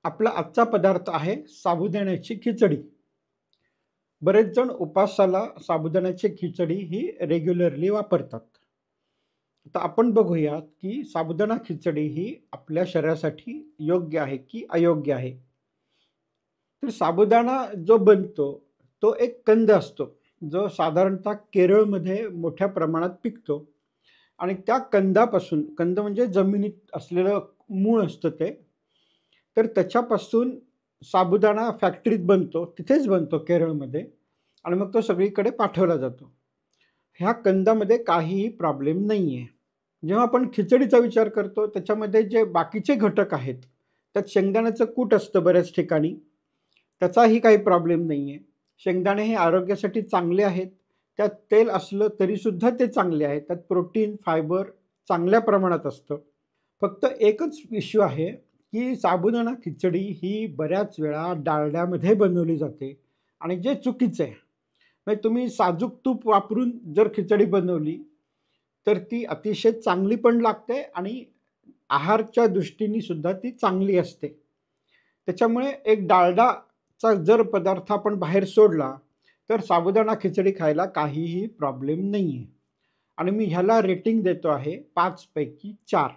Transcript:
आपला आजचा पदार्थ आहे साबुदाण्याची खिचडी. बरेच जण उपासाला साबुदाण्याची खिचडी ही रेग्युलरली वापरतात. तर आपण बघूया की साबुदाणा खिचडी ही आपल्या शरीरासाठी योग्य आहे की अयोग्य आहे. तर साबुदाणा जो बनतो, तो एक कंद असतो, जो साधारणतः केरळमध्ये मोठ्या प्रमाणात पिकतो आणि त्या कंदापासून कंद म्हणजे जमिनीत असलेलं मूळ असतं ते. तर त्याच्यापासून साबुदाणा फॅक्टरीत बनतो, तिथेच बनतो केरळमध्ये आणि मग तो सगळीकडे पाठवला जातो. ह्या कंदामध्ये काहीही प्रॉब्लेम नाही आहे. जेव्हा आपण खिचडीचा विचार करतो, त्याच्यामध्ये जे बाकीचे घटक आहेत, त्यात शेंगदाण्याचं कूट असतं बऱ्याच ठिकाणी, त्याचाही काही प्रॉब्लेम नाही आहे. शेंगदाणे हे आरोग्यासाठी चांगले आहेत. त्यात तेल असलं तरीसुद्धा ते चांगले आहेत. त्यात प्रोटीन, फायबर चांगल्या प्रमाणात असतं. फक्त एकच इश्यू आहे, की साबुदाणा खिचडी ही बऱ्याच वेळा डालड्यामध्ये बनवली जाते आणि जे चुकीचं आहे. म्हणजे तुम्ही साजूक तूप वापरून जर खिचडी बनवली, तर ती अतिशय चांगली पण लागते आणि आहारच्या दृष्टीने सुद्धा ती चांगली असते. त्याच्यामुळे एक डालडाचा जर पदार्थ आपण बाहेर सोडला, तर साबुदाणा खिचडी खायला काहीही प्रॉब्लेम नाही आहे आणि मी ह्याला रेटिंग देतो आहे 5 पैकी 4.